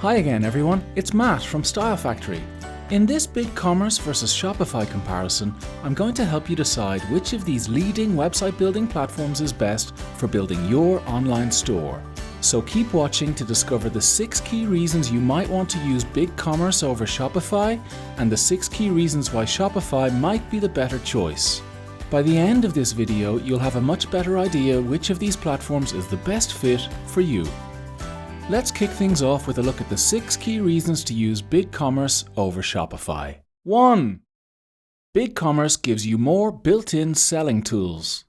Hi again everyone, it's Matt from Style Factory. In this BigCommerce versus Shopify comparison, I'm going to help you decide which of these leading website building platforms is best for building your online store. So keep watching to discover the 6 key reasons you might want to use BigCommerce over Shopify and the 6 key reasons why Shopify might be the better choice. By the end of this video, you'll have a much better idea which of these platforms is the best fit for you. Let's kick things off with a look at the 6 key reasons to use BigCommerce over Shopify. 1. BigCommerce gives you more built-in selling tools.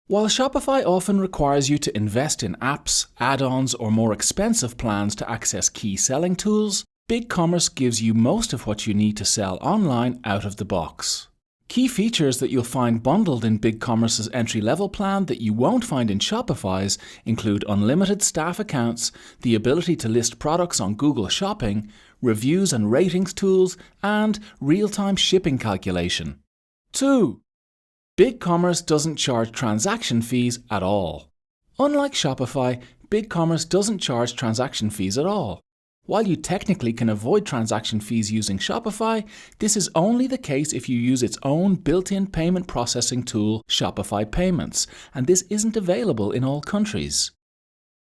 While Shopify often requires you to invest in apps, add-ons, or more expensive plans to access key selling tools, BigCommerce gives you most of what you need to sell online out of the box. Key features that you'll find bundled in BigCommerce's entry-level plan that you won't find in Shopify's include unlimited staff accounts, the ability to list products on Google Shopping, reviews and ratings tools, and real-time shipping calculation. 2. BigCommerce doesn't charge transaction fees at all. Unlike Shopify, BigCommerce doesn't charge transaction fees at all. While you technically can avoid transaction fees using Shopify, this is only the case if you use its own built-in payment processing tool, Shopify Payments, and this isn't available in all countries.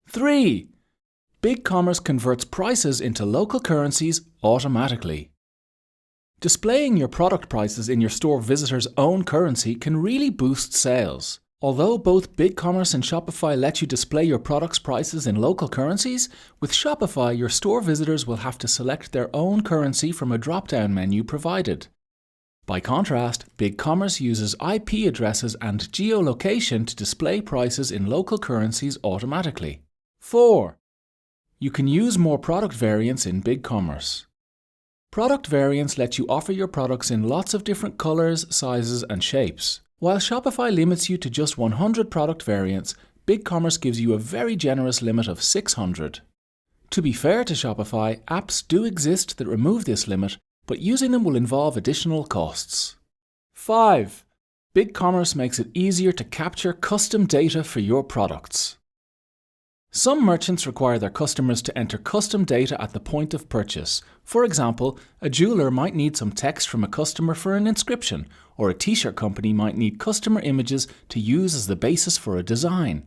3. BigCommerce converts prices into local currencies automatically. Displaying your product prices in your store visitor's own currency can really boost sales. Although both BigCommerce and Shopify let you display your products' prices in local currencies, with Shopify your store visitors will have to select their own currency from a drop-down menu provided. By contrast, BigCommerce uses IP addresses and geolocation to display prices in local currencies automatically. 4. You can use more product variants in BigCommerce. Product variants let you offer your products in lots of different colors, sizes, and shapes. While Shopify limits you to just 100 product variants, BigCommerce gives you a very generous limit of 600. To be fair to Shopify, apps do exist that remove this limit, but using them will involve additional costs. 5. BigCommerce makes it easier to capture custom data for your products. Some merchants require their customers to enter custom data at the point of purchase. For example, a jeweler might need some text from a customer for an inscription, or a t-shirt company might need customer images to use as the basis for a design.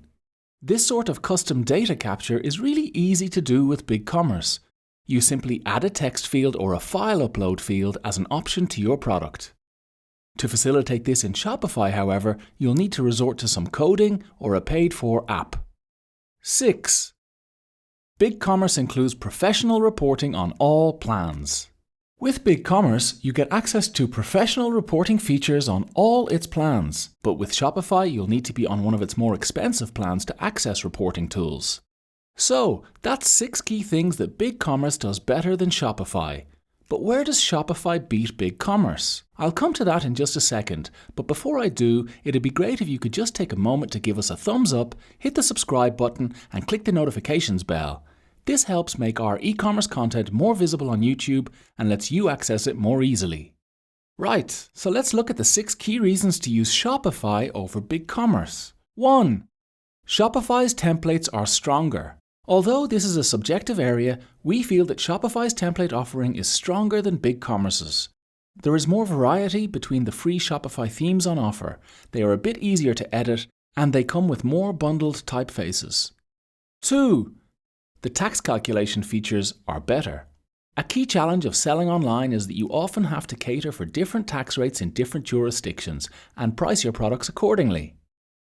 This sort of custom data capture is really easy to do with BigCommerce. You simply add a text field or a file upload field as an option to your product. To facilitate this in Shopify, however, you'll need to resort to some coding or a paid-for app. 6. BigCommerce includes professional reporting on all plans. With BigCommerce, you get access to professional reporting features on all its plans, but with Shopify, you'll need to be on one of its more expensive plans to access reporting tools. So, that's 6 key things that BigCommerce does better than Shopify. But where does Shopify beat BigCommerce? I'll come to that in just a second, but before I do, it'd be great if you could just take a moment to give us a thumbs up, hit the subscribe button, and click the notifications bell. This helps make our e-commerce content more visible on YouTube and lets you access it more easily. Right, so let's look at the 6 key reasons to use Shopify over BigCommerce. 1. Shopify's templates are stronger. Although this is a subjective area, we feel that Shopify's template offering is stronger than BigCommerce's. There is more variety between the free Shopify themes on offer, they are a bit easier to edit, and they come with more bundled typefaces. 2. The tax calculation features are better. A key challenge of selling online is that you often have to cater for different tax rates in different jurisdictions and price your products accordingly.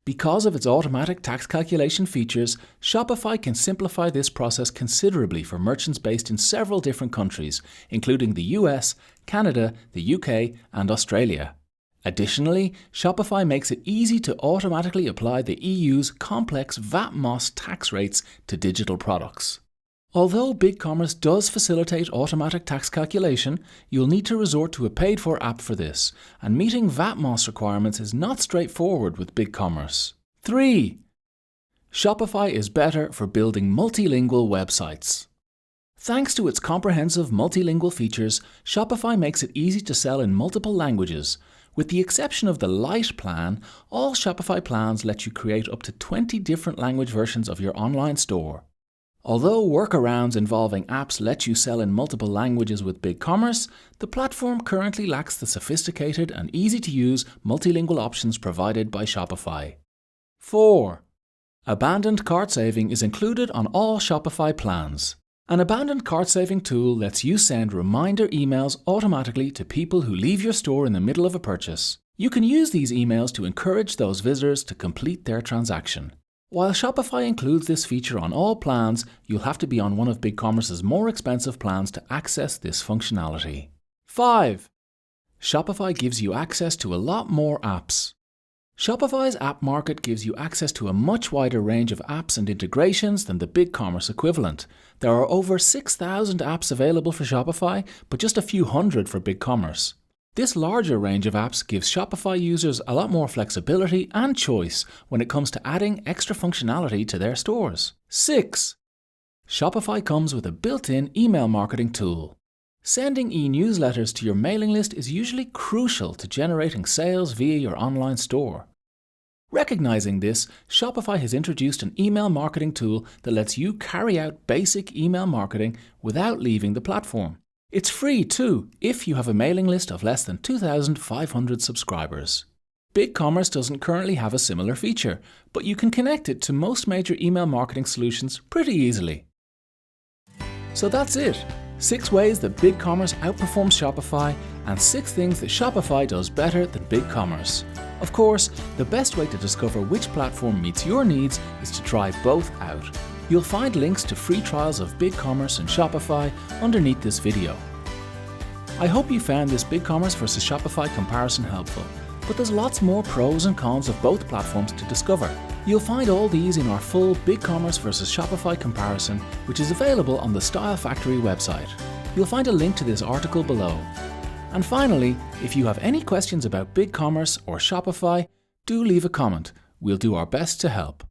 Because of its automatic tax calculation features, Shopify can simplify this process considerably for merchants based in several different countries, including the US, Canada, the UK, and Australia. Additionally, Shopify makes it easy to automatically apply the EU's complex VAT/MOS tax rates to digital products. Although BigCommerce does facilitate automatic tax calculation, you'll need to resort to a paid-for app for this, and meeting VAT/MOS requirements is not straightforward with BigCommerce. 3. Shopify is better for building multilingual websites. Thanks to its comprehensive multilingual features, Shopify makes it easy to sell in multiple languages. With the exception of the Lite plan, all Shopify plans let you create up to 20 different language versions of your online store. Although workarounds involving apps let you sell in multiple languages with BigCommerce, the platform currently lacks the sophisticated and easy-to-use multilingual options provided by Shopify. 4. Abandoned cart saving is included on all Shopify plans. An abandoned cart saving tool lets you send reminder emails automatically to people who leave your store in the middle of a purchase. You can use these emails to encourage those visitors to complete their transaction. While Shopify includes this feature on all plans, you'll have to be on one of BigCommerce's more expensive plans to access this functionality. 5. Shopify gives you access to a lot more apps. Shopify's app market gives you access to a much wider range of apps and integrations than the BigCommerce equivalent. There are over 6,000 apps available for Shopify, but just a few hundred for BigCommerce. This larger range of apps gives Shopify users a lot more flexibility and choice when it comes to adding extra functionality to their stores. 6. Shopify comes with a built-in email marketing tool. Sending e-newsletters to your mailing list is usually crucial to generating sales via your online store. Recognizing this, Shopify has introduced an email marketing tool that lets you carry out basic email marketing without leaving the platform. It's free too, if you have a mailing list of less than 2,500 subscribers. BigCommerce doesn't currently have a similar feature, but you can connect it to most major email marketing solutions pretty easily. So that's it. 6 ways that BigCommerce outperforms Shopify, and 6 things that Shopify does better than BigCommerce. Of course, the best way to discover which platform meets your needs is to try both out. You'll find links to free trials of BigCommerce and Shopify underneath this video. I hope you found this BigCommerce versus Shopify comparison helpful, but there's lots more pros and cons of both platforms to discover. You'll find all these in our full BigCommerce versus Shopify comparison, which is available on the Style Factory website. You'll find a link to this article below. And finally, if you have any questions about BigCommerce or Shopify, do leave a comment. We'll do our best to help.